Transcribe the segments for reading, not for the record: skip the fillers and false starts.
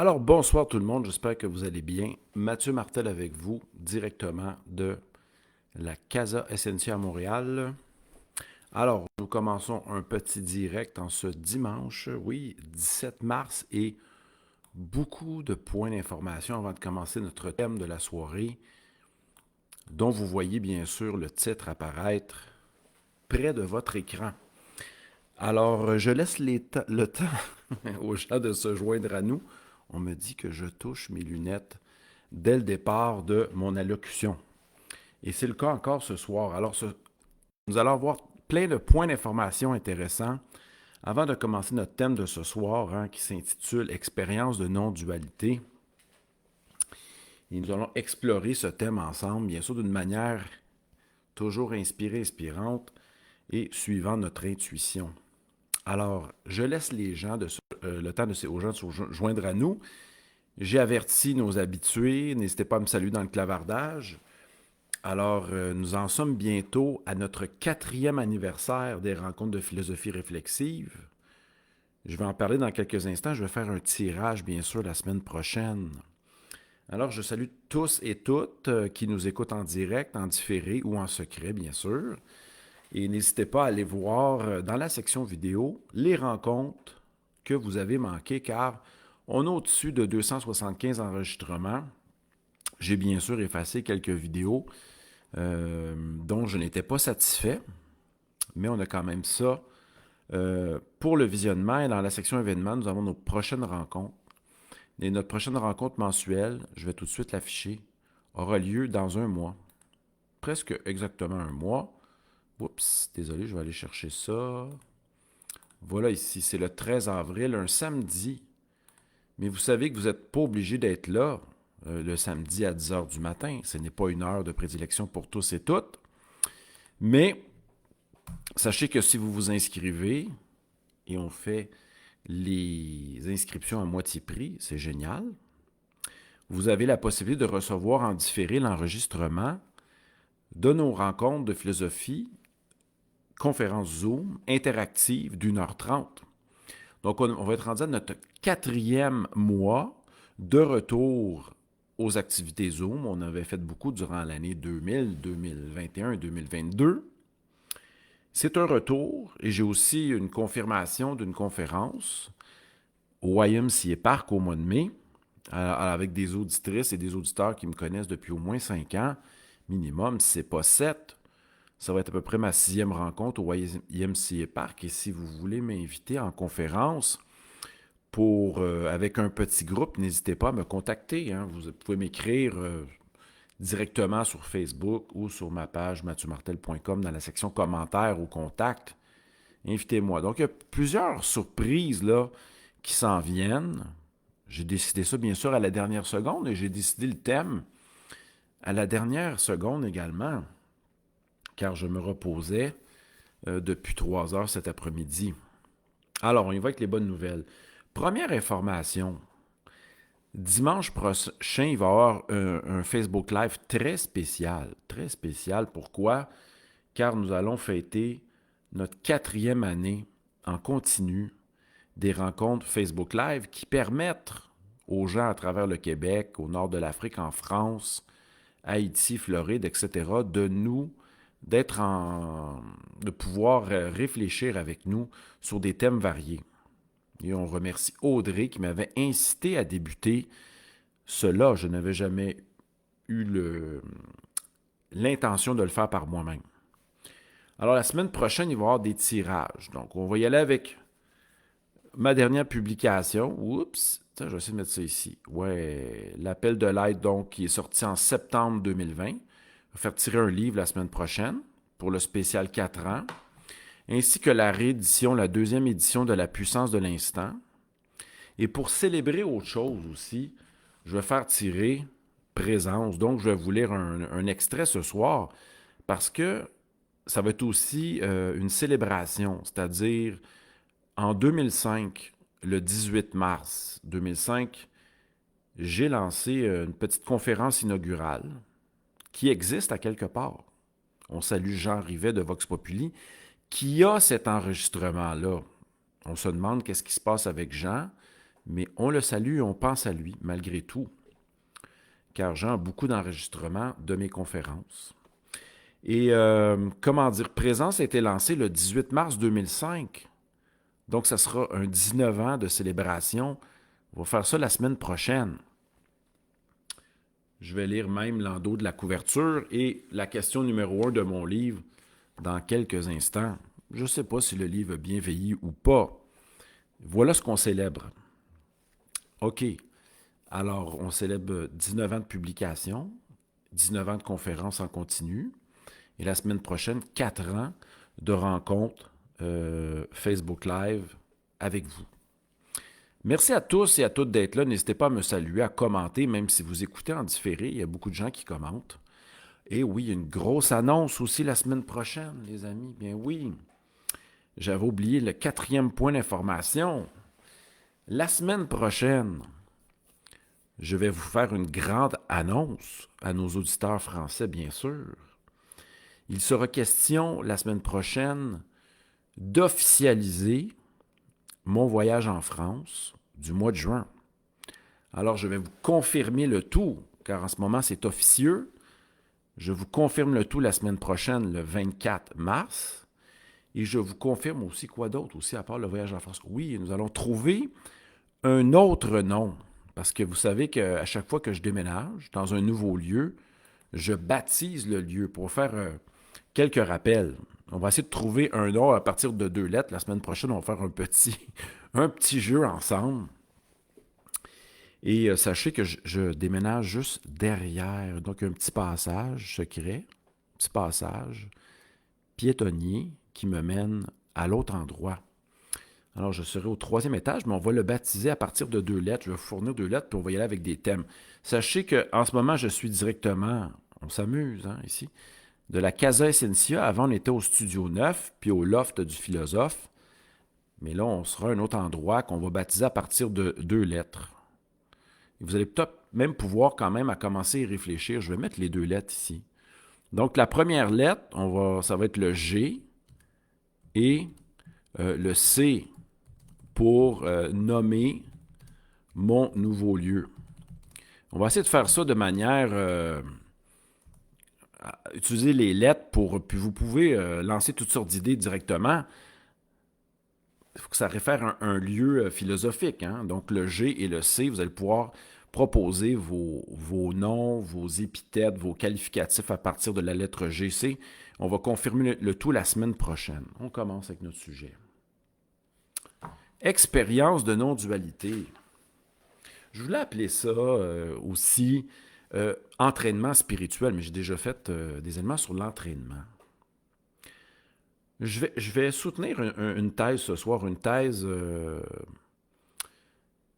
Alors, bonsoir tout le monde, j'espère que vous allez bien. Mathieu Martel avec vous, directement de la Casa Essentia à Montréal. Alors, nous commençons un petit direct en ce dimanche, oui, 17 mars, et beaucoup de points d'information avant de commencer notre thème de la soirée, dont vous voyez bien sûr le titre apparaître près de votre écran. Alors, je laisse le temps aux gens de se joindre à nous. On me dit que je touche mes lunettes dès le départ de mon allocution. Et c'est le cas encore ce soir. Alors, nous allons avoir plein de points d'information intéressants avant de commencer notre thème de ce soir, qui s'intitule Expérience de non-dualité. Et nous allons explorer ce thème ensemble, bien sûr d'une manière toujours inspirée, inspirante et suivant notre intuition. Alors, je laisse les gens le temps aux gens de se joindre à nous. J'ai averti nos habitués, n'hésitez pas à me saluer dans le clavardage. Alors, nous en sommes bientôt à notre 4e anniversaire des rencontres de philosophie réflexive. Je vais en parler dans quelques instants. Je vais faire un tirage, bien sûr, la semaine prochaine. Alors, je salue tous et toutes qui nous écoutent en direct, en différé ou en secret, bien sûr. Et n'hésitez pas à aller voir dans la section vidéo les rencontres que vous avez manquées, car on a au-dessus de 275 enregistrements. J'ai bien sûr effacé quelques vidéos dont je n'étais pas satisfait, mais on a quand même ça. Pour le visionnement et dans la section événements, nous avons nos prochaines rencontres. Et notre prochaine rencontre mensuelle, je vais tout de suite l'afficher, aura lieu dans un mois. Presque exactement un mois. Oups, désolé, je vais aller chercher ça. Voilà ici, c'est le 13 avril, un samedi. Mais vous savez que vous n'êtes pas obligé d'être là le samedi à 10 h du matin. Ce n'est pas une heure de prédilection pour tous et toutes. Mais sachez que si vous vous inscrivez et on fait les inscriptions à moitié prix, c'est génial. Vous avez la possibilité de recevoir en différé l'enregistrement de nos rencontres de philosophie, conférence Zoom, interactive d'1 h 30. Donc, on va être rendu à notre 4e mois de retour aux activités Zoom. On avait fait beaucoup durant l'année 2000, 2021 et 2022. C'est un retour et j'ai aussi une confirmation d'une conférence au YMCA Park au mois de mai avec des auditrices et des auditeurs qui me connaissent depuis au moins 5 ans, minimum, si ce n'est pas 7. Ça va être à peu près ma 6e rencontre au YMCA Park. Et si vous voulez m'inviter en conférence avec un petit groupe, n'hésitez pas à me contacter. Vous pouvez m'écrire directement sur Facebook ou sur ma page mathieumartel.com dans la section commentaires ou contacts. Invitez-moi. Donc, il y a plusieurs surprises là, qui s'en viennent. J'ai décidé ça, bien sûr, à la dernière seconde et j'ai décidé le thème à la dernière seconde également, car je me reposais depuis 3 heures cet après-midi. Alors, on y va avec les bonnes nouvelles. Première information. Dimanche prochain, il va y avoir un Facebook Live très spécial. Très spécial. Pourquoi? Car nous allons fêter notre 4e année en continu des rencontres Facebook Live qui permettent aux gens à travers le Québec, au nord de l'Afrique, en France, Haïti, Floride, etc., de pouvoir réfléchir avec nous sur des thèmes variés. Et on remercie Audrey qui m'avait incité à débuter cela. Je n'avais jamais eu l'intention de le faire par moi-même. Alors, la semaine prochaine, il va y avoir des tirages. Donc, on va y aller avec ma dernière publication. Oups, je vais essayer de mettre ça ici. Ouais, l'appel de l'aide, donc, qui est sorti en septembre 2020. Je vais faire tirer un livre la semaine prochaine pour le spécial 4 ans, ainsi que la réédition, la 2e édition de La puissance de l'instant. Et pour célébrer autre chose aussi, je vais faire tirer Présence. Donc, je vais vous lire un extrait ce soir parce que ça va être aussi une célébration, c'est-à-dire en 2005, le 18 mars 2005, j'ai lancé une petite conférence inaugurale qui existe à quelque part. On salue Jean Rivet de Vox Populi qui a cet enregistrement-là. On se demande qu'est-ce qui se passe avec Jean. Mais on le salue et on pense à lui, malgré tout, car j'ai beaucoup d'enregistrements de mes conférences. Et, comment dire, Présence a été lancé le 18 mars 2005. Donc, ça sera un 19 ans de célébration. On va faire ça la semaine prochaine. Je vais lire même l'endos de la couverture et la question numéro 1 de mon livre dans quelques instants. Je ne sais pas si le livre a bien vieilli ou pas. Voilà ce qu'on célèbre. OK. Alors, on célèbre 19 ans de publication, 19 ans de conférences en continu, et la semaine prochaine, 4 ans de rencontres Facebook Live avec vous. Merci à tous et à toutes d'être là. N'hésitez pas à me saluer, à commenter, même si vous écoutez en différé. Il y a beaucoup de gens qui commentent. Et oui, il y a une grosse annonce aussi la semaine prochaine, les amis. Bien oui, j'avais oublié le 4e point d'information. La semaine prochaine, je vais vous faire une grande annonce à nos auditeurs français, bien sûr. Il sera question la semaine prochaine d'officialiser mon voyage en France du mois de juin. Alors, je vais vous confirmer le tout, car en ce moment, c'est officieux. Je vous confirme le tout la semaine prochaine, le 24 mars. Et je vous confirme aussi quoi d'autre, aussi à part le voyage en France. Oui, nous allons trouver un autre nom. Parce que vous savez qu'à chaque fois que je déménage dans un nouveau lieu, je baptise le lieu pour faire quelques rappels. On va essayer de trouver un nom à partir de 2 lettres. La semaine prochaine, on va faire un petit jeu ensemble. Et sachez que je déménage juste derrière. Donc, un petit passage secret, un petit passage piétonnier qui me mène à l'autre endroit. Alors, je serai au 3e étage, mais on va le baptiser à partir de 2 lettres. Je vais vous fournir 2 lettres, puis on va y aller avec des thèmes. Sachez qu'en ce moment, je suis directement, on s'amuse ici, de la Casa Essentia. Avant, on était au Studio 9, puis au Loft du Philosophe. Mais là, on sera à un autre endroit qu'on va baptiser à partir de 2 lettres. Et vous allez peut-être même pouvoir quand même à commencer à y réfléchir. Je vais mettre les 2 lettres ici. Donc, la première lettre, ça va être le G et le C pour nommer mon nouveau lieu. On va essayer de faire ça de manière à utiliser les lettres puis vous pouvez lancer toutes sortes d'idées directement. Il faut que ça réfère à un lieu philosophique. Donc, le G et le C, vous allez pouvoir proposer vos noms, vos épithètes, vos qualificatifs à partir de la lettre GC. On va confirmer le tout la semaine prochaine. On commence avec notre sujet. Expérience de non-dualité. Je voulais appeler ça aussi entraînement spirituel, mais j'ai déjà fait des éléments sur l'entraînement. Je vais soutenir une thèse ce soir, une thèse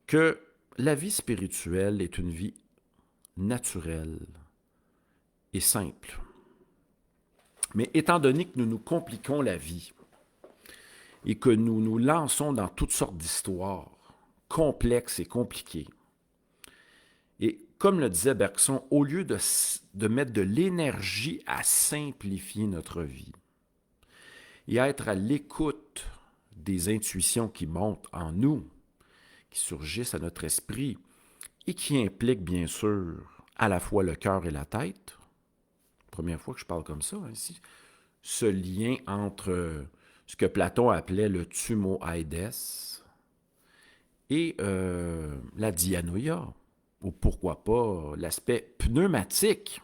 que la vie spirituelle est une vie naturelle et simple. Mais étant donné que nous nous compliquons la vie et que nous nous lançons dans toutes sortes d'histoires complexes et compliquées, et comme le disait Bergson, au lieu de mettre de l'énergie à simplifier notre vie et à être à l'écoute des intuitions qui montent en nous, qui surgissent à notre esprit et qui impliquent bien sûr à la fois le cœur et la tête, première fois que je parle comme ça ici, ce lien entre ce que Platon appelait le thumo-aides et la dianoïa, ou pourquoi pas l'aspect pneumatique.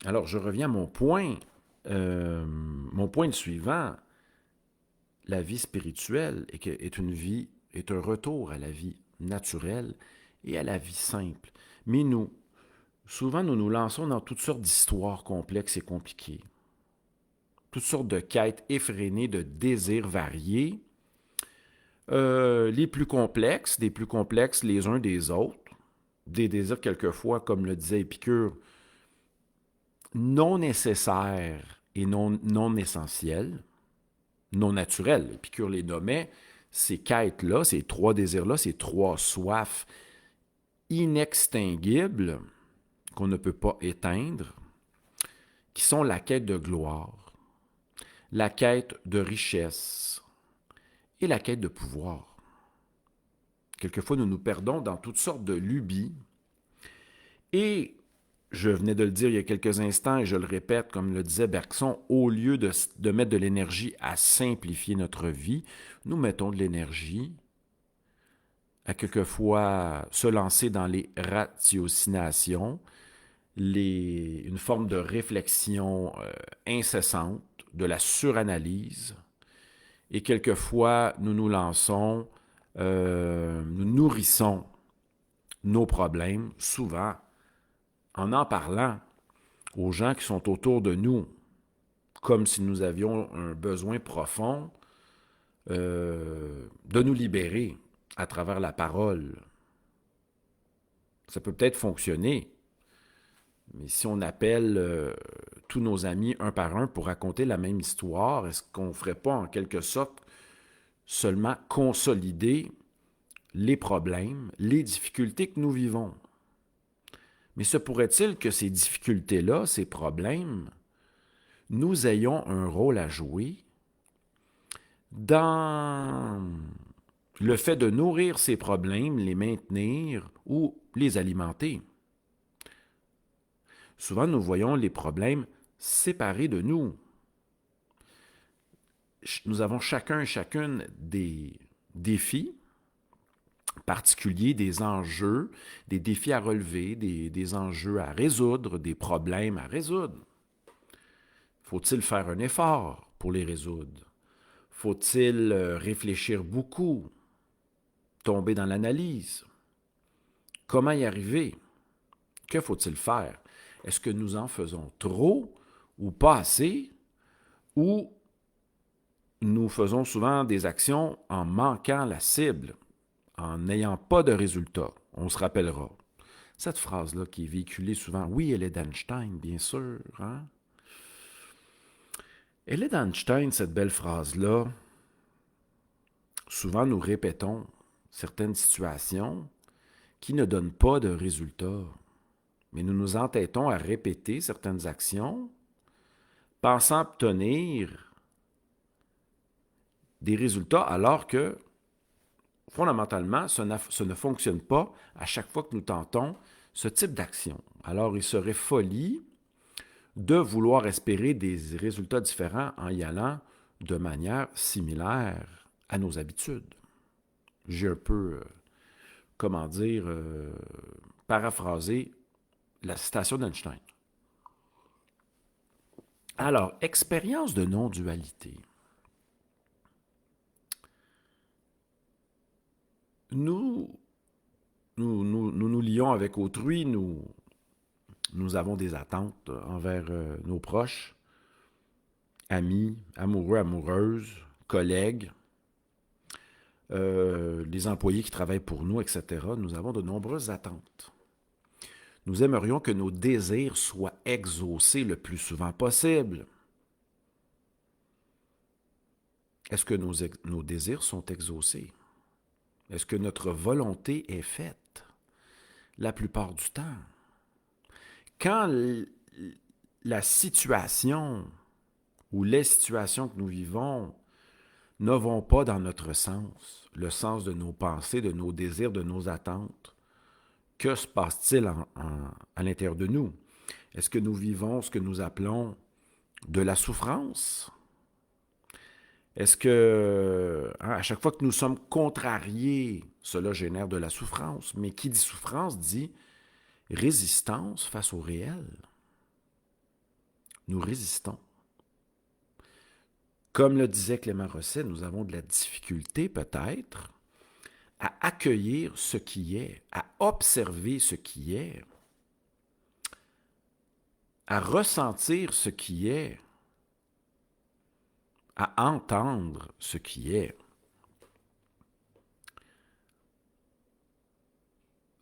Alors, je reviens à mon point. Mon point suivant, la vie spirituelle est un retour à la vie naturelle et à la vie simple. Mais souvent, nous nous lançons dans toutes sortes d'histoires complexes et compliquées. Toutes sortes de quêtes effrénées, de désirs variés, des plus complexes les uns des autres, des désirs quelquefois, comme le disait Épicure, non nécessaires et non essentiels, non naturels. Épicure les nommait, ces quêtes-là, ces 3 désirs-là, ces 3 soifs inextinguibles qu'on ne peut pas éteindre, qui sont la quête de gloire, la quête de richesse et la quête de pouvoir. Quelquefois, nous nous perdons dans toutes sortes de lubies. Et je venais de le dire il y a quelques instants, et je le répète, comme le disait Bergson, au lieu de mettre de l'énergie à simplifier notre vie, nous mettons de l'énergie à quelquefois se lancer dans les ratiocinations, une forme de réflexion incessante, de la suranalyse, et quelquefois nous nous lançons, nous nourrissons nos problèmes, souvent en parlant aux gens qui sont autour de nous, comme si nous avions un besoin profond de nous libérer à travers la parole. Ça peut peut-être fonctionner, mais si on appelle tous nos amis un par un pour raconter la même histoire, est-ce qu'on ne ferait pas en quelque sorte seulement consolider les problèmes, les difficultés que nous vivons? Mais se pourrait-il que ces difficultés-là, ces problèmes, nous ayons un rôle à jouer dans le fait de nourrir ces problèmes, les maintenir ou les alimenter? Souvent, nous voyons les problèmes séparés de nous. Nous avons chacun et chacune des défis particuliers, des enjeux, des défis à relever, des enjeux à résoudre, des problèmes à résoudre. Faut-il faire un effort pour les résoudre? Faut-il réfléchir beaucoup, tomber dans l'analyse? Comment y arriver? Que faut-il faire? Est-ce que nous en faisons trop ou pas assez? Ou nous faisons souvent des actions en manquant la cible, en n'ayant pas de résultat? On se rappellera. Cette phrase-là qui est véhiculée souvent, oui, elle est d'Einstein, bien sûr. Hein? Elle est d'Einstein, cette belle phrase-là. Souvent, nous répétons certaines situations qui ne donnent pas de résultats. Mais nous nous entêtons à répéter certaines actions, pensant obtenir des résultats alors que, fondamentalement, ce ne fonctionne pas à chaque fois que nous tentons ce type d'action. Alors, il serait folie de vouloir espérer des résultats différents en y allant de manière similaire à nos habitudes. J'ai un peu, paraphrasé la citation d'Einstein. Alors, expérience de non-dualité. Nous nous lions avec autrui, nous avons des attentes envers nos proches, amis, amoureux, amoureuses, collègues, les employés qui travaillent pour nous, etc. Nous avons de nombreuses attentes. Nous aimerions que nos désirs soient exaucés le plus souvent possible. Est-ce que nos désirs sont exaucés? Est-ce que notre volonté est faite? La plupart du temps. Quand la situation ou les situations que nous vivons ne vont pas dans notre sens, le sens de nos pensées, de nos désirs, de nos attentes, que se passe-t-il à l'intérieur de nous? Est-ce que nous vivons ce que nous appelons de la souffrance? Est-ce que, à chaque fois que nous sommes contrariés, cela génère de la souffrance? Mais qui dit souffrance dit résistance face au réel. Nous résistons. Comme le disait Clément Rosset, nous avons de la difficulté peut-être à accueillir ce qui est, à observer ce qui est, à ressentir ce qui est, à entendre ce qui est.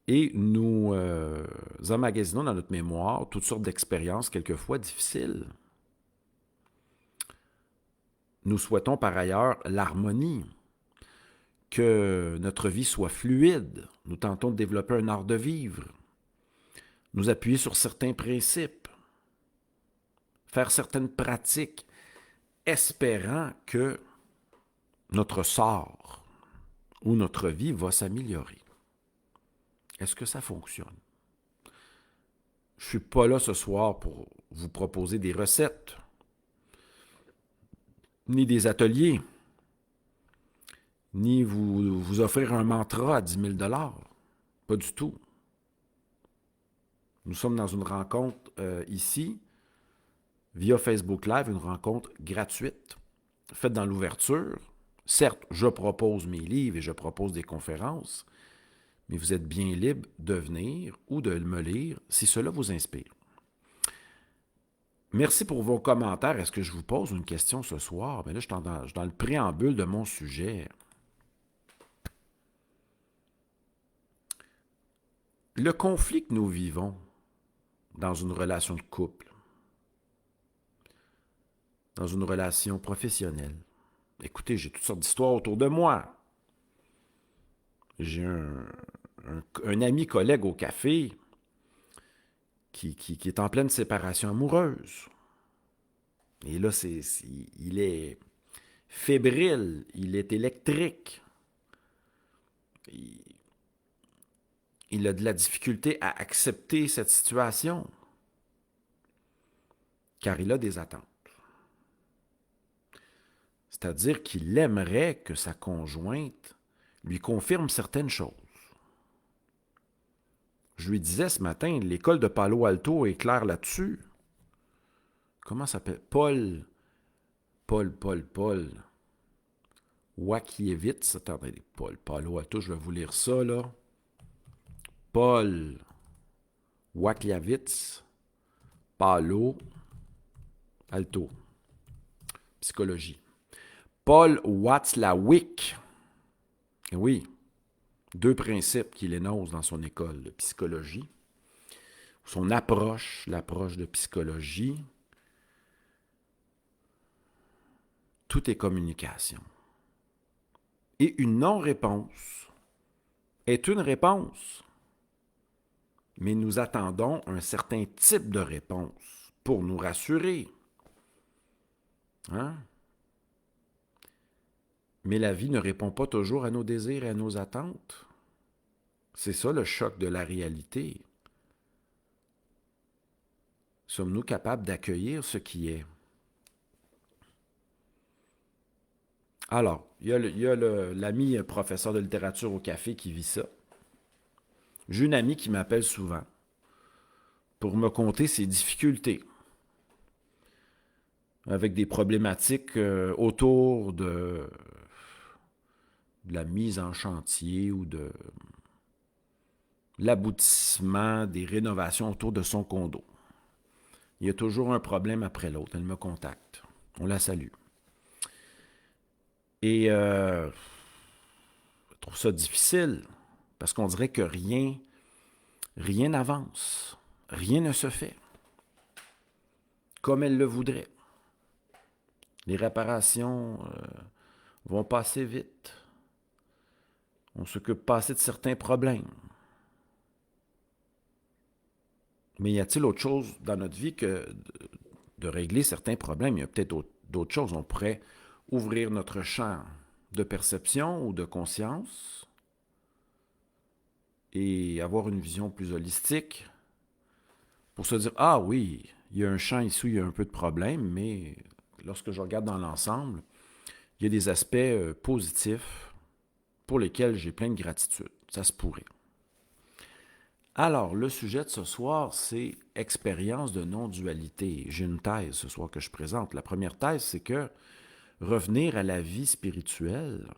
Et nous emmagasinons dans notre mémoire toutes sortes d'expériences quelquefois difficiles. Nous souhaitons par ailleurs l'harmonie, que notre vie soit fluide. Nous tentons de développer un art de vivre, nous appuyer sur certains principes, faire certaines pratiques, espérant que notre sort ou notre vie va s'améliorer. Est-ce que ça fonctionne? Je ne suis pas là ce soir pour vous proposer des recettes, ni des ateliers, ni vous offrir un mantra à 10 000 $. Pas du tout. Nous sommes dans une rencontre ici, via Facebook Live, une rencontre gratuite, faite dans l'ouverture. Certes, je propose mes livres et je propose des conférences, mais vous êtes bien libre de venir ou de me lire si cela vous inspire. Merci pour vos commentaires. Est-ce que je vous pose une question ce soir? Bien là, je suis dans le préambule de mon sujet. Le conflit que nous vivons dans une relation de couple, dans une relation professionnelle. Écoutez, j'ai toutes sortes d'histoires autour de moi. J'ai un ami collègue au café qui est en pleine séparation amoureuse. Et là, il est fébrile, il est électrique. Il a de la difficulté à accepter cette situation, car il a des attentes. C'est-à-dire qu'il aimerait que sa conjointe lui confirme certaines choses. Je lui disais ce matin, l'école de Palo Alto est claire là-dessus. Comment ça s'appelle? Paul Wakiewicz. Attendez, Paul Palo Alto, je vais vous lire ça, là. Paul Wakiewicz, Palo Alto, psychologie. Paul Watzlawick, oui, 2 principes qu'il énonce dans son école de psychologie. Son approche, l'approche de psychologie, tout est communication. Et une non-réponse est une réponse. Mais nous attendons un certain type de réponse pour nous rassurer. Hein? Mais la vie ne répond pas toujours à nos désirs et à nos attentes. C'est ça le choc de la réalité. Sommes-nous capables d'accueillir ce qui est? Alors, il y a l'ami professeur de littérature au café qui vit ça. J'ai une amie qui m'appelle souvent pour me conter ses difficultés avec des problématiques autour de la mise en chantier ou de l'aboutissement des rénovations autour de son condo. Il y a toujours un problème après l'autre. Elle me contacte. On la salue. Et je trouve ça difficile parce qu'on dirait que rien n'avance. Rien ne se fait comme elle le voudrait. Les réparations vont passer vite. On s'occupe pas assez de certains problèmes. Mais y a-t-il autre chose dans notre vie que de régler certains problèmes? Il y a peut-être d'autres choses. On pourrait ouvrir notre champ de perception ou de conscience et avoir une vision plus holistique pour se dire, ah oui, il y a un champ ici où il y a un peu de problème, mais lorsque je regarde dans l'ensemble, il y a des aspects positifs pour lesquels j'ai plein de gratitude. Ça se pourrait. Alors, le sujet de ce soir, c'est expérience de non-dualité. J'ai une thèse ce soir que je présente. La première thèse, c'est que revenir à la vie spirituelle,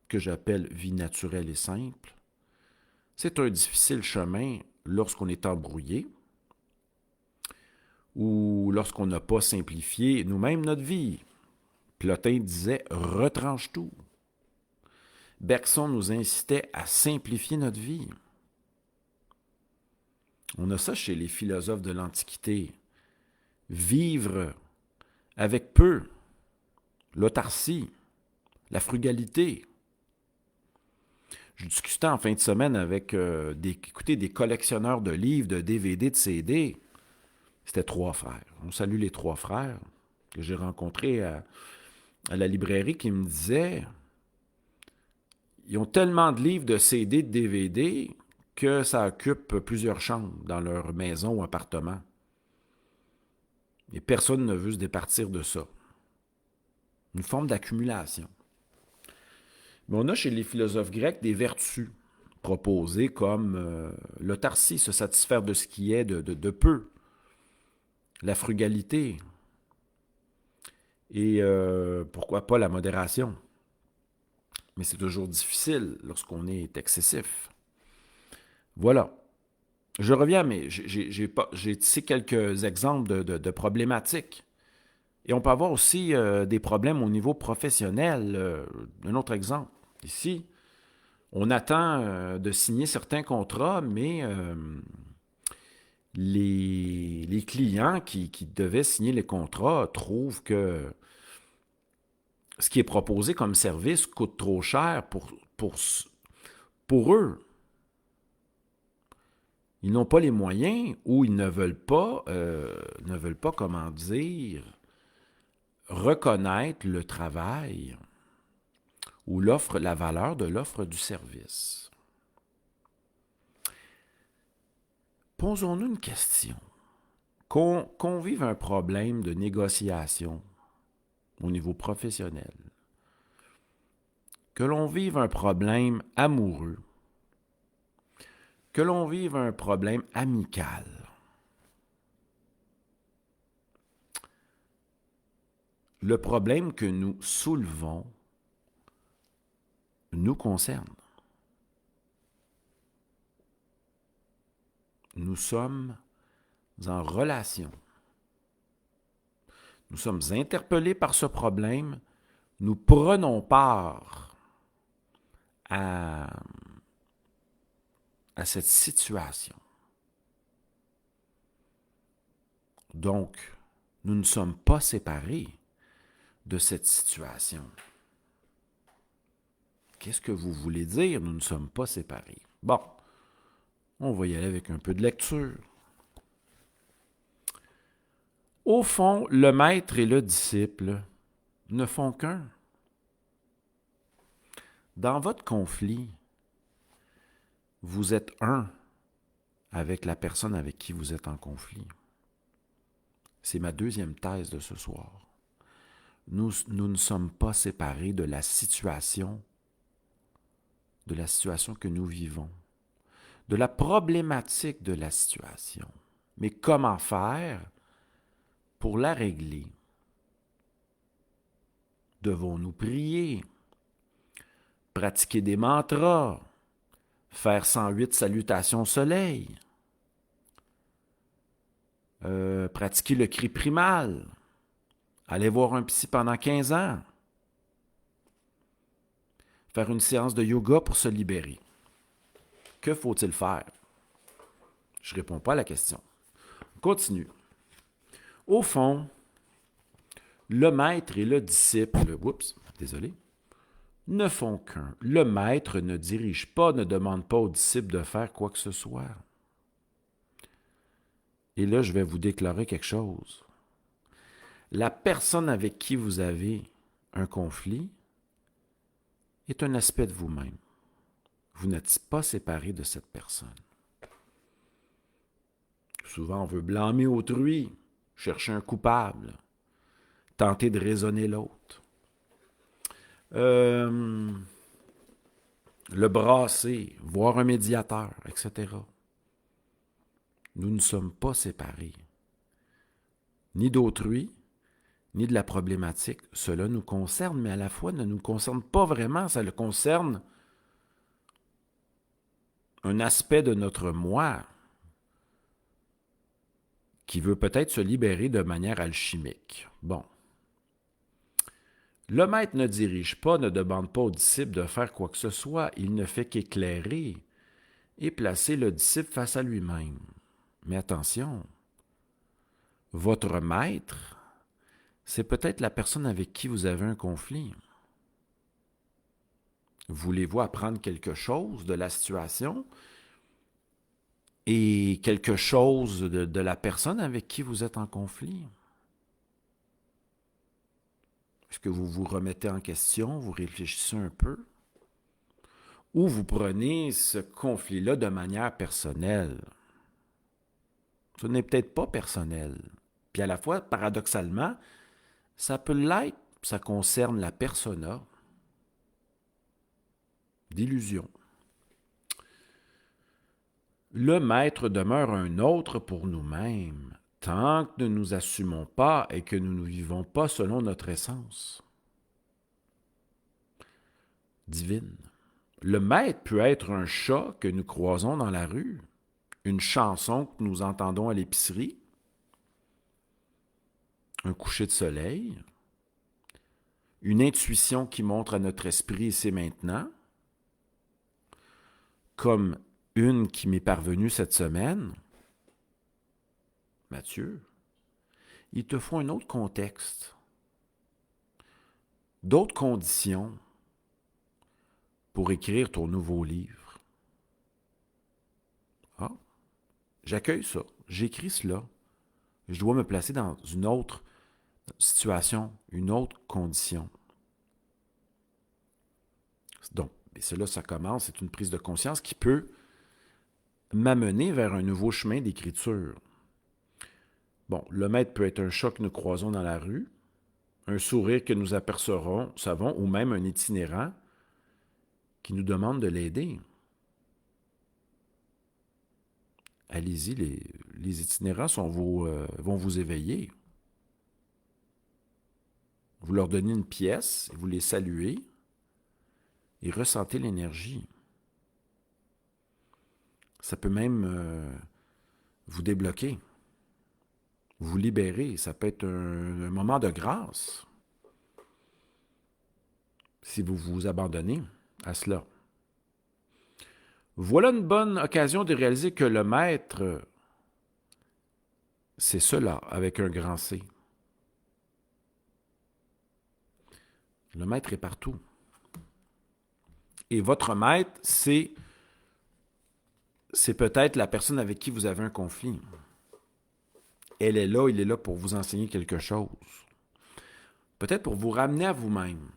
que j'appelle vie naturelle et simple, c'est un difficile chemin lorsqu'on est embrouillé ou lorsqu'on n'a pas simplifié nous-mêmes notre vie. Plotin disait « retranche tout ». Bergson nous incitait à simplifier notre vie. On a ça chez les philosophes de l'Antiquité. Vivre avec peu, l'autarcie, la frugalité. Je discutais en fin de semaine avec des collectionneurs de livres, de DVD, de CD. C'était 3 frères. On salue les 3 frères que j'ai rencontrés à la librairie qui me disaient ils ont tellement de livres, de CD, de DVD, que ça occupe plusieurs chambres dans leur maison ou appartement. Et personne ne veut se départir de ça. Une forme d'accumulation. Mais on a chez les philosophes grecs des vertus proposées comme l'autarcie, se satisfaire de ce qui est, de peu, la frugalité, et pourquoi pas la modération. Mais c'est toujours difficile lorsqu'on est excessif. Voilà. Je reviens, mais j'ai tissé quelques exemples de problématiques. Et on peut avoir aussi des problèmes au niveau professionnel. Un autre exemple. Ici, on attend de signer certains contrats, mais les clients qui devaient signer les contrats trouvent que ce qui est proposé comme service coûte trop cher pour eux. Ils n'ont pas les moyens ou ils ne veulent pas, comment dire, reconnaître le travail ou l'offre, la valeur de l'offre du service. Posons-nous une question. Qu'on vive un problème de négociation au niveau professionnel, que l'on vive un problème amoureux, que l'on vive un problème amical, le problème que nous soulevons nous concerne. Nous sommes en relation. Nous sommes interpellés par ce problème. Nous prenons part à cette situation. Donc, nous ne sommes pas séparés de cette situation. Qu'est-ce que vous voulez dire, nous ne sommes pas séparés? Bon, on va y aller avec un peu de lecture. Au fond, le maître et le disciple ne font qu'un. Dans votre conflit, vous êtes un avec la personne avec qui vous êtes en conflit. C'est ma deuxième thèse de ce soir. Nous ne sommes pas séparés de la situation que nous vivons, de la problématique de la situation. Mais comment faire pour la régler? Devons-nous prier, pratiquer des mantras, faire 108 salutations au soleil, pratiquer le cri primal, aller voir un psy pendant 15 ans, faire une séance de yoga pour se libérer? Que faut-il faire? Je ne réponds pas à la question. On continue. Au fond, le maître et le disciple, ne font qu'un. Le maître ne dirige pas, ne demande pas au disciple de faire quoi que ce soit. Et là, je vais vous déclarer quelque chose. La personne avec qui vous avez un conflit est un aspect de vous-même. Vous n'êtes pas séparé de cette personne. Souvent, on veut blâmer autrui, chercher un coupable, tenter de raisonner l'autre. Le brasser, voir un médiateur, etc. Nous ne sommes pas séparés, ni d'autrui, ni de la problématique. Cela nous concerne, mais à la fois ne nous concerne pas vraiment. Ça le concerne un aspect de notre moi qui veut peut-être se libérer de manière alchimique. Bon. Le maître ne dirige pas, ne demande pas au disciple de faire quoi que ce soit. Il ne fait qu'éclairer et placer le disciple face à lui-même. Mais attention, votre maître, c'est peut-être la personne avec qui vous avez un conflit. Voulez-vous apprendre quelque chose de la situation et quelque chose de la personne avec qui vous êtes en conflit? Est-ce que vous vous remettez en question, vous réfléchissez un peu? ou vous prenez ce conflit-là de manière personnelle. Ce n'est peut-être pas personnel. Puis à la fois, paradoxalement, ça peut l'être, ça concerne la persona d'illusion. Le maître demeure un autre pour nous-mêmes, tant que nous ne nous assumons pas et que nous ne vivons pas selon notre essence divine. Le maître peut être un chat que nous croisons dans la rue, une chanson que nous entendons à l'épicerie, un coucher de soleil, une intuition qui montre à notre esprit c'est maintenant, comme une qui m'est parvenue cette semaine. Mathieu, il te faut un autre contexte, d'autres conditions pour écrire ton nouveau livre. Ah, j'accueille ça, j'écris cela. Je dois me placer dans une autre situation, une autre condition. Donc, cela, ça commence, c'est une prise de conscience qui peut m'amener vers un nouveau chemin d'écriture. Bon, le maître peut être un chat que nous croisons dans la rue, un sourire que nous apercevrons, savons, ou même un itinérant qui nous demande de l'aider. Allez-y, les itinérants vont vous éveiller. Vous leur donnez une pièce, vous les saluez et ressentez l'énergie. Ça peut même vous débloquer, vous libérer. Ça peut être un moment de grâce si vous vous abandonnez à cela. Voilà une bonne occasion de réaliser que le maître, c'est cela, avec un grand C. Le maître est partout. Et votre maître, c'est peut-être la personne avec qui vous avez un conflit. Elle est là, il est là pour vous enseigner quelque chose. Peut-être pour vous ramener à vous-même.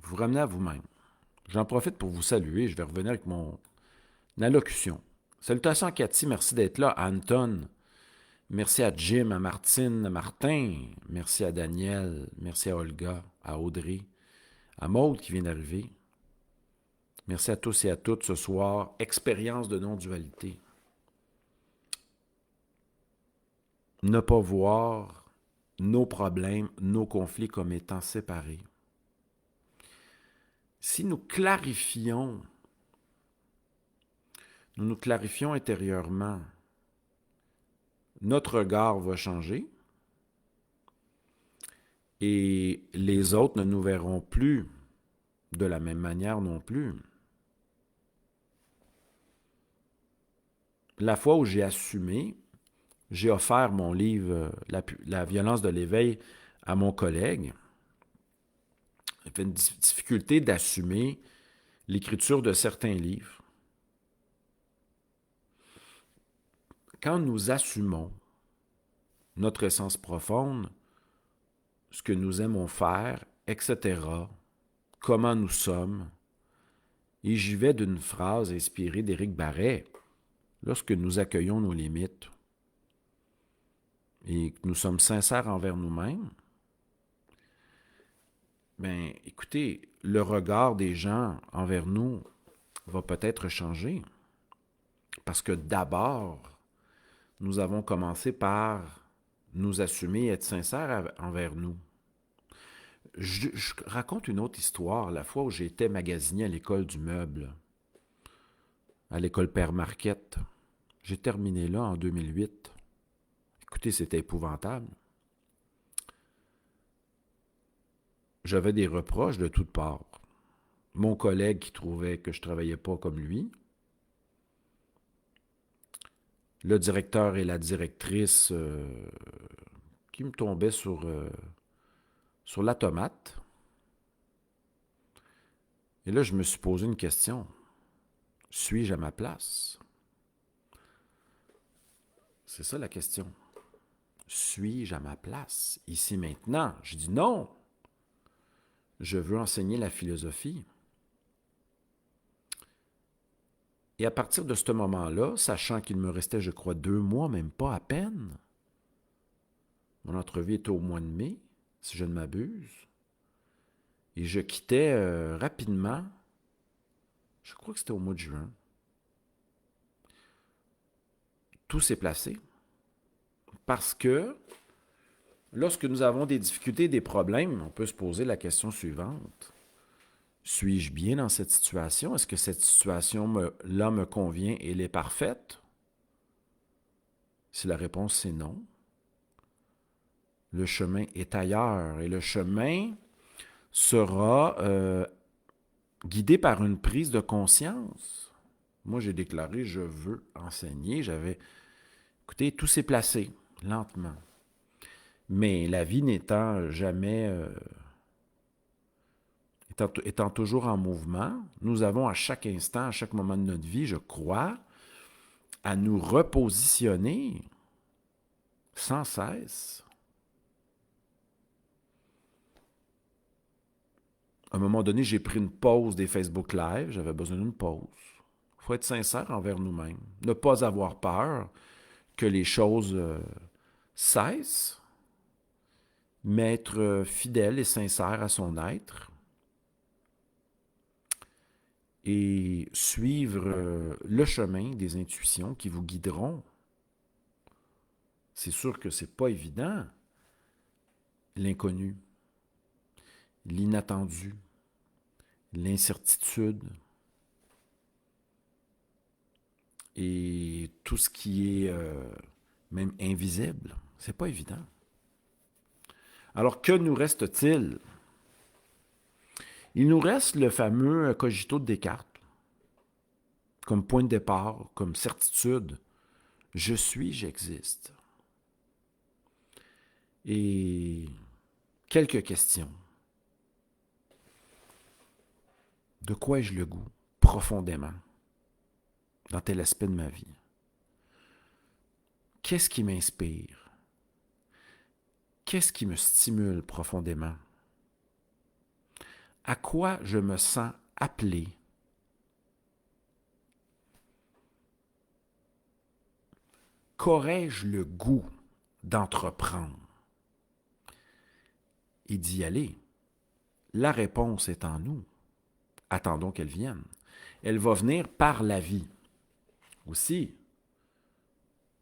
Vous ramener à vous-même. J'en profite pour vous saluer. Je vais revenir avec mon allocution. Salutations à Cathy, merci d'être là. À Anton, merci à Jim, à Martine, à Martin, merci à Daniel, merci à Olga, à Audrey, à Maude qui vient d'arriver. Merci à tous et à toutes ce soir. Expérience de non-dualité. Ne pas voir nos problèmes, nos conflits comme étant séparés. Si nous nous clarifions intérieurement, notre regard va changer et les autres ne nous verront plus de la même manière non plus. La fois où j'ai assumé, j'ai offert mon livre La violence de l'éveil à mon collègue. Il fait une difficulté d'assumer l'écriture de certains livres. Quand nous assumons notre essence profonde, ce que nous aimons faire, etc., comment nous sommes, et j'y vais d'une phrase inspirée d'Éric Barret, lorsque nous accueillons nos limites et que nous sommes sincères envers nous-mêmes, bien, écoutez, le regard des gens envers nous va peut-être changer. Parce que d'abord, nous avons commencé par nous assumer et être sincères envers nous. Je raconte une autre histoire, la fois où j'étais magasinier à l'école du meuble, à l'école Père Marquette. J'ai terminé là en 2008. Écoutez, c'était épouvantable. J'avais des reproches de toutes parts. Mon collègue qui trouvait que je ne travaillais pas comme lui, le directeur et la directrice qui me tombaient sur la tomate. Et là, je me suis posé une question. Suis-je à ma place? C'est ça la question. Suis-je à ma place? Ici, maintenant? Je dis non. Je veux enseigner la philosophie. Et à partir de ce moment-là, sachant qu'il me restait, je crois, 2 mois, même pas à peine, mon entrevue était au mois de mai, si je ne m'abuse, et je quittais rapidement, je crois que c'était au mois de juin. Tout s'est placé parce que lorsque nous avons des difficultés, des problèmes, on peut se poser la question suivante. Suis-je bien dans cette situation? Est-ce que cette situation-là me convient et elle est parfaite? Si la réponse c'est non, le chemin est ailleurs et le chemin sera guidé par une prise de conscience. Moi, j'ai déclaré, je veux enseigner. Écoutez, tout s'est placé lentement. Mais la vie n'étant jamais, étant toujours en mouvement, nous avons à chaque instant, à chaque moment de notre vie, je crois, à nous repositionner sans cesse. À un moment donné, j'ai pris une pause des Facebook Live, j'avais besoin d'une pause. Il faut être sincère envers nous-mêmes. Ne pas avoir peur que les choses cessent, mais être fidèle et sincère à son être et suivre le chemin des intuitions qui vous guideront. C'est sûr que c'est pas évident, l'inconnu, l'inattendu, l'incertitude et tout ce qui est même invisible. C'est pas évident. Alors, que nous reste-t-il? Il nous reste le fameux cogito de Descartes, comme point de départ, comme certitude. Je suis, j'existe. Et quelques questions. De quoi ai-je le goût, profondément, dans tel aspect de ma vie? Qu'est-ce qui m'inspire? Qu'est-ce qui me stimule profondément? À quoi je me sens appelé? Qu'aurais-je le goût d'entreprendre et d'y aller? La réponse est en nous. Attendons qu'elle vienne. Elle va venir par la vie, aussi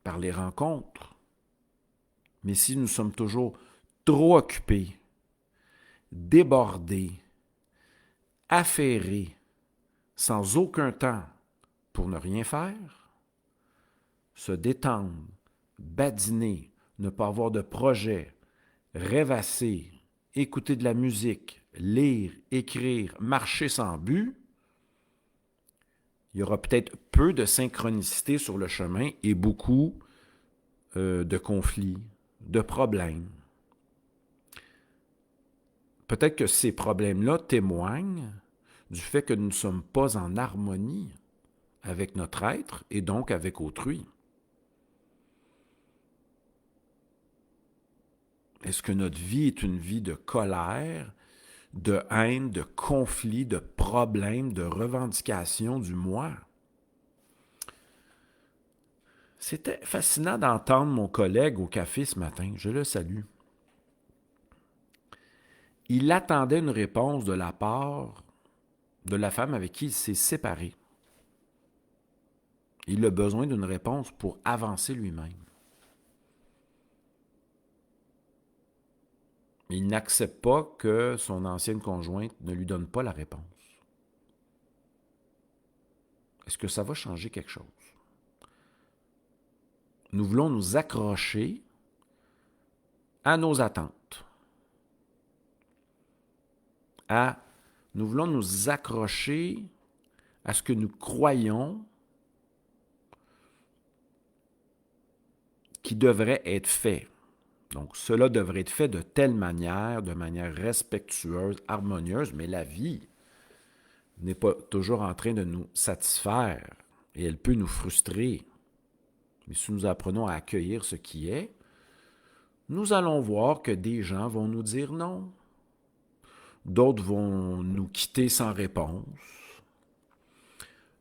par les rencontres. Mais si nous sommes toujours trop occupés, débordés, affairés, sans aucun temps pour ne rien faire, se détendre, badiner, ne pas avoir de projet, rêvasser, écouter de la musique, lire, écrire, marcher sans but, il y aura peut-être peu de synchronicité sur le chemin et beaucoup de conflits, de problèmes. Peut-être que ces problèmes-là témoignent du fait que nous ne sommes pas en harmonie avec notre être et donc avec autrui. Est-ce que notre vie est une vie de colère, de haine, de conflit, de problèmes, de revendication du moi? C'était fascinant d'entendre mon collègue au café ce matin. Je le salue. Il attendait une réponse de la part de la femme avec qui il s'est séparé. Il a besoin d'une réponse pour avancer lui-même. Il n'accepte pas que son ancienne conjointe ne lui donne pas la réponse. Est-ce que ça va changer quelque chose? Nous voulons nous accrocher à nos attentes. Nous voulons nous accrocher à ce que nous croyons qui devrait être fait. Donc, cela devrait être fait de telle manière, de manière respectueuse, harmonieuse, mais la vie n'est pas toujours en train de nous satisfaire et elle peut nous frustrer. Mais si nous apprenons à accueillir ce qui est, nous allons voir que des gens vont nous dire non. D'autres vont nous quitter sans réponse.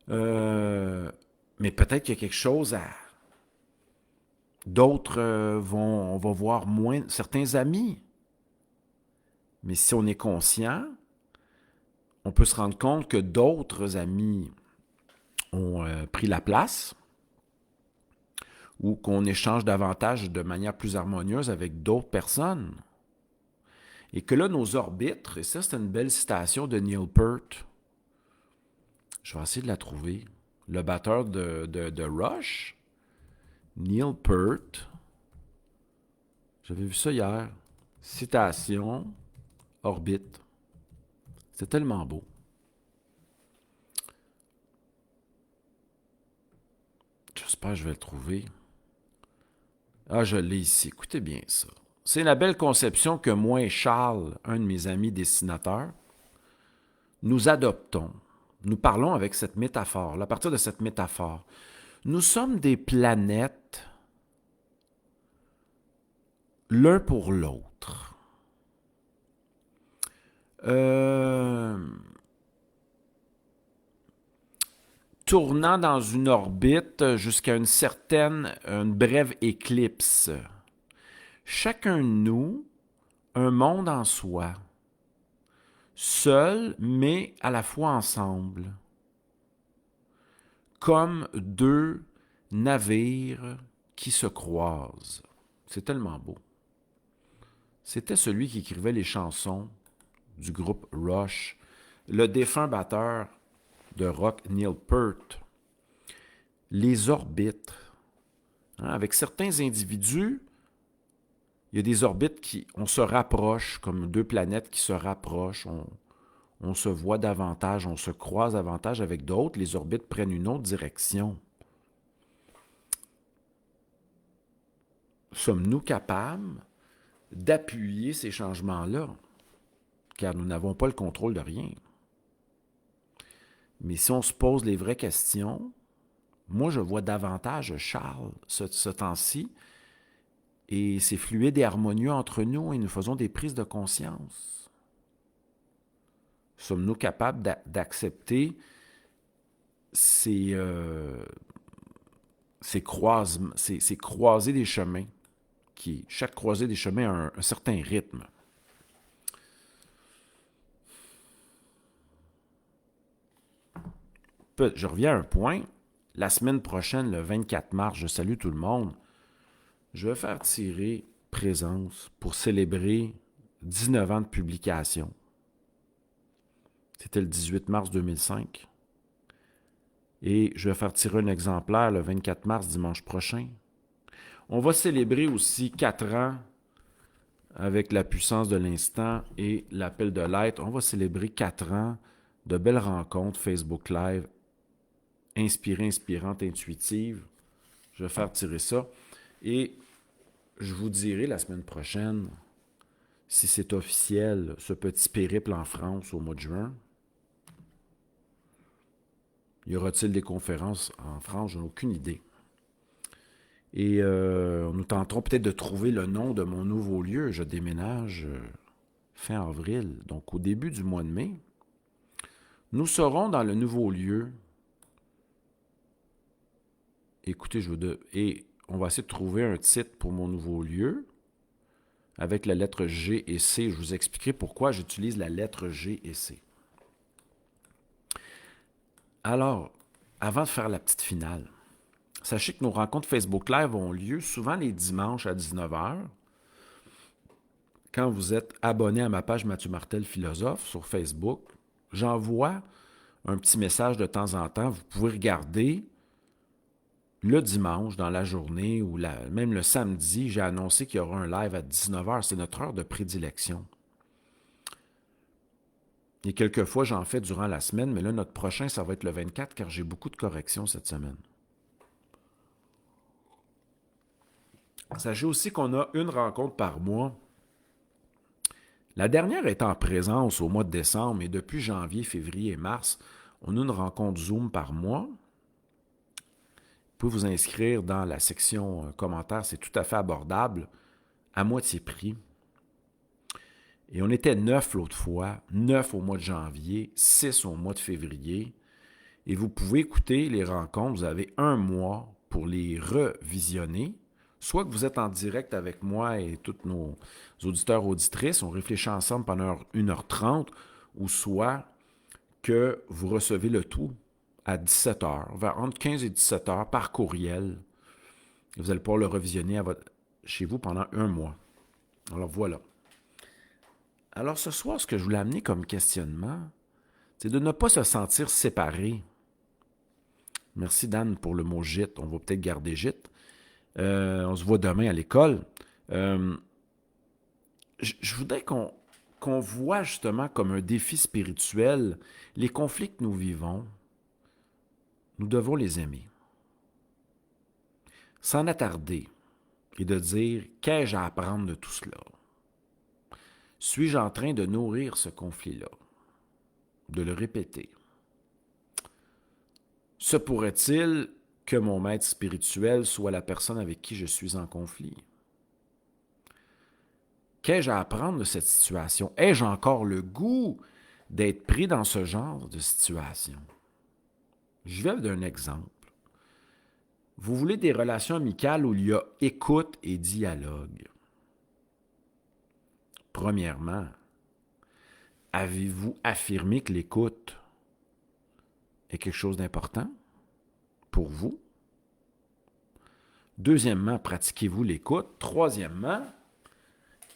Mais peut-être qu'il y a quelque chose à... D'autres on va voir moins certains amis. Mais si on est conscient, on peut se rendre compte que d'autres amis ont pris la place ou qu'on échange davantage de manière plus harmonieuse avec d'autres personnes. Et que là, nos orbites, et ça c'est une belle citation de Neil Peart, je vais essayer de la trouver, le batteur de Rush, Neil Peart, j'avais vu ça hier, citation, orbite, c'est tellement beau. J'espère que je vais le trouver. Ah, je l'ai ici, écoutez bien ça. C'est la belle conception que moi et Charles, un de mes amis dessinateurs, nous adoptons. Nous parlons avec cette métaphore, à partir de cette métaphore. Nous sommes des planètes l'un pour l'autre. Tournant dans une orbite jusqu'à une brève éclipse. Chacun de nous, un monde en soi, seul mais à la fois ensemble, comme deux navires qui se croisent. C'est tellement beau. C'était celui qui écrivait les chansons du groupe Rush, le défunt batteur de rock Neil Peart. Les orbites. Avec certains individus, il y a des orbites on se rapproche, comme deux planètes qui se rapprochent, on se voit davantage, on se croise davantage avec d'autres, les orbites prennent une autre direction. Sommes-nous capables d'appuyer ces changements-là? Car nous n'avons pas le contrôle de rien. Mais si on se pose les vraies questions, moi je vois davantage Charles ce temps-ci, et c'est fluide et harmonieux entre nous et nous faisons des prises de conscience. Sommes-nous capables d'accepter ces croisées des chemins, chaque croisée des chemins a un certain rythme. Je reviens à un point. La semaine prochaine, le 24 mars, je salue tout le monde. Je vais faire tirer Présence pour célébrer 19 ans de publication. C'était le 18 mars 2005. Et je vais faire tirer un exemplaire le 24 mars, dimanche prochain. On va célébrer aussi 4 ans avec la puissance de l'instant et l'appel de l'être. On va célébrer 4 ans de belles rencontres Facebook Live, inspirées, inspirantes, intuitives. Je vais faire tirer ça. Et je vous dirai la semaine prochaine si c'est officiel, ce petit périple en France au mois de juin. Y aura-t-il des conférences en France? Je n'ai aucune idée. Et nous tenterons peut-être de trouver le nom de mon nouveau lieu. Je déménage fin avril, donc au début du mois de mai. Nous serons dans le nouveau lieu. Écoutez, et on va essayer de trouver un titre pour mon nouveau lieu avec la lettre G et C. Je vous expliquerai pourquoi j'utilise la lettre G et C. Alors, avant de faire la petite finale, sachez que nos rencontres Facebook Live ont lieu souvent les dimanches à 19h. Quand vous êtes abonné à ma page Mathieu Martel Philosophe sur Facebook, j'envoie un petit message de temps en temps. Vous pouvez regarder le dimanche dans la journée ou même le samedi, j'ai annoncé qu'il y aura un live à 19h. C'est notre heure de prédilection. Et quelquefois, j'en fais durant la semaine, mais là, notre prochain, ça va être le 24 car j'ai beaucoup de corrections cette semaine. Sachez aussi qu'on a une rencontre par mois. La dernière est en présence au mois de décembre et depuis janvier, février et mars, on a une rencontre Zoom par mois. Vous pouvez vous inscrire dans la section commentaires, c'est tout à fait abordable, à moitié prix. Et on était 9 l'autre fois, 9 au mois de janvier, 6 au mois de février. Et vous pouvez écouter les rencontres, vous avez un mois pour les revisionner. Soit que vous êtes en direct avec moi et tous nos auditeurs, auditrices, on réfléchit ensemble pendant 1h30, ou soit que vous recevez le tout à 17h, vers entre 15 et 17h par courriel. Et vous allez pouvoir le revisionner chez vous pendant un mois. Alors voilà. Alors ce soir, ce que je voulais amener comme questionnement, c'est de ne pas se sentir séparé. Merci Dan pour le mot gîte. On va peut-être garder gîte. On se voit demain à l'école. Je voudrais qu'on voit justement comme un défi spirituel les conflits que nous vivons. Nous devons les aimer. S'en attarder et de dire qu'ai-je à apprendre de tout cela? Suis-je en train de nourrir ce conflit-là? De le répéter. Se pourrait-il que mon maître spirituel soit la personne avec qui je suis en conflit? Qu'ai-je à apprendre de cette situation? Ai-je encore le goût d'être pris dans ce genre de situation? Je vais d'un exemple. Vous voulez des relations amicales où il y a écoute et dialogue. Premièrement, avez-vous affirmé que l'écoute est quelque chose d'important pour vous? Deuxièmement, pratiquez-vous l'écoute? Troisièmement,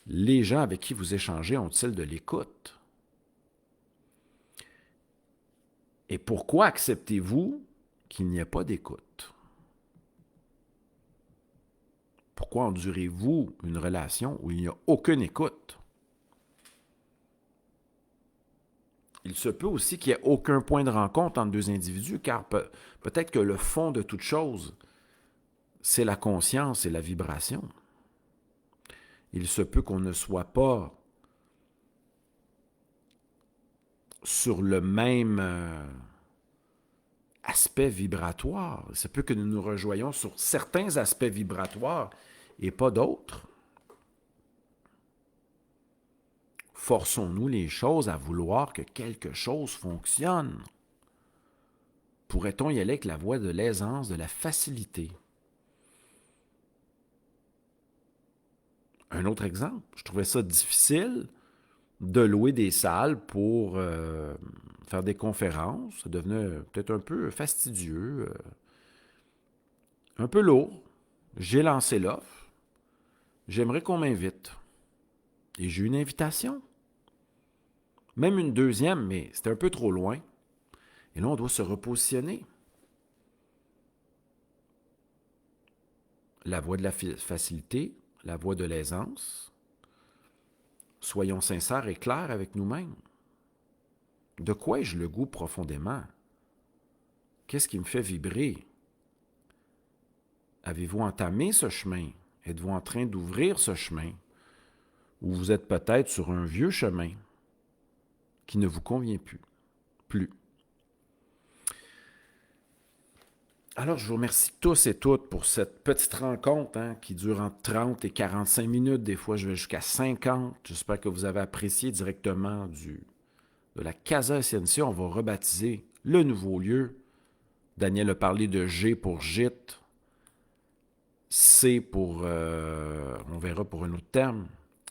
les gens avec qui vous échangez ont-ils de l'écoute? Et pourquoi acceptez-vous qu'il n'y ait pas d'écoute? Pourquoi endurez-vous une relation où il n'y a aucune écoute? Il se peut aussi qu'il n'y ait aucun point de rencontre entre deux individus, car peut-être que le fond de toute chose, c'est la conscience et la vibration. Il se peut qu'on ne soit pas sur le même aspect vibratoire. Il se peut que nous nous rejoignons sur certains aspects vibratoires et pas d'autres. Forçons-nous les choses à vouloir que quelque chose fonctionne? Pourrait-on y aller avec la voie de l'aisance, de la facilité? Un autre exemple, je trouvais ça difficile de louer des salles pour faire des conférences. Ça devenait peut-être un peu fastidieux, un peu lourd. J'ai lancé l'offre. J'aimerais qu'on m'invite. Et j'ai eu une invitation. Même une deuxième, mais c'était un peu trop loin. Et là, on doit se repositionner. La voie de la facilité, la voie de l'aisance. Soyons sincères et clairs avec nous-mêmes. De quoi ai-je le goût profondément? Qu'est-ce qui me fait vibrer? Avez-vous entamé ce chemin? Êtes-vous en train d'ouvrir ce chemin? Ou vous êtes peut-être sur un vieux chemin qui ne vous convient plus. Alors, je vous remercie tous et toutes pour cette petite rencontre qui dure entre 30 et 45 minutes. Des fois, je vais jusqu'à 50. J'espère que vous avez apprécié directement de la Casa Essentia. On va rebaptiser le nouveau lieu. Daniel a parlé de G pour gîte. C pour, on verra pour un autre terme.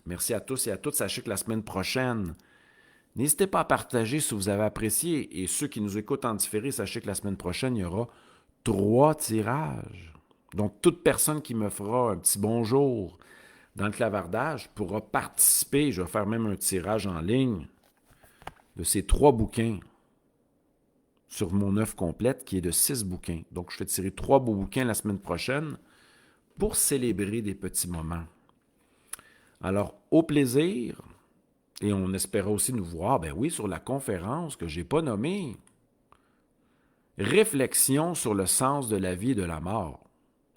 Merci à tous et à toutes. Sachez que la semaine prochaine, n'hésitez pas à partager si vous avez apprécié. Et ceux qui nous écoutent en différé, sachez que la semaine prochaine, il y aura 3 tirages. Donc, toute personne qui me fera un petit bonjour dans le clavardage pourra participer. Je vais faire même un tirage en ligne de ces 3 bouquins sur mon œuvre complète qui est de 6 bouquins. Donc, je vais tirer 3 beaux bouquins la semaine prochaine pour célébrer des petits moments. Alors, au plaisir, et on espéra aussi nous voir, ben oui, sur la conférence que je n'ai pas nommée. Réflexion sur le sens de la vie et de la mort.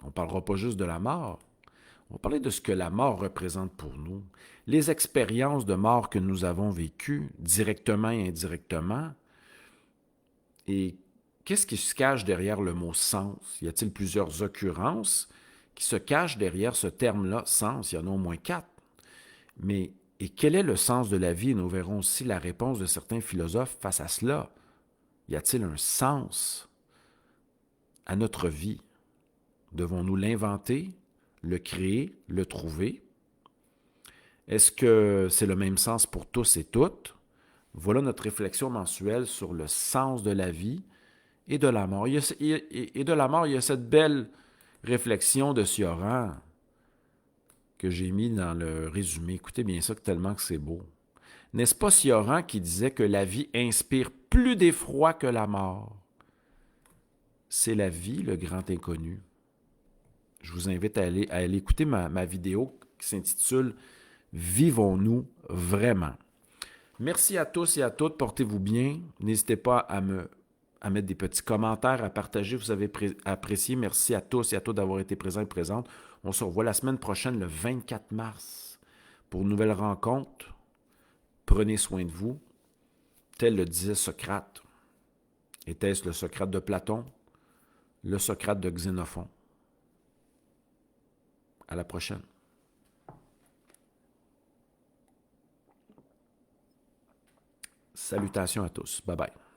On ne parlera pas juste de la mort. On va parler de ce que la mort représente pour nous. Les expériences de mort que nous avons vécues, directement et indirectement. Et qu'est-ce qui se cache derrière le mot sens? Y a-t-il plusieurs occurrences qui se cachent derrière ce terme-là, sens? Il y en a au moins 4. Mais Et quel est le sens de la vie? Et nous verrons aussi la réponse de certains philosophes face à cela. Y a-t-il un sens à notre vie? Devons-nous l'inventer, le créer, le trouver? Est-ce que c'est le même sens pour tous et toutes? Voilà notre réflexion mensuelle sur le sens de la vie et de la mort. Et de la mort, il y a cette belle réflexion de Sioran que j'ai mis dans le résumé. Écoutez bien ça, tellement que c'est beau. N'est-ce pas Sioran qui disait que la vie inspire plus d'effroi que la mort? C'est la vie, le grand inconnu. Je vous invite à aller écouter ma vidéo qui s'intitule « Vivons-nous vraiment ?» Merci à tous et à toutes. Portez-vous bien. N'hésitez pas à mettre des petits commentaires, à partager. Vous avez apprécié. Merci à tous et à toutes d'avoir été présents et présentes. On se revoit la semaine prochaine, le 24 mars, pour une nouvelle rencontre. Prenez soin de vous. Tel le disait Socrate. Était-ce le Socrate de Platon? Le Socrate de Xénophon? À la prochaine. Salutations à tous. Bye bye.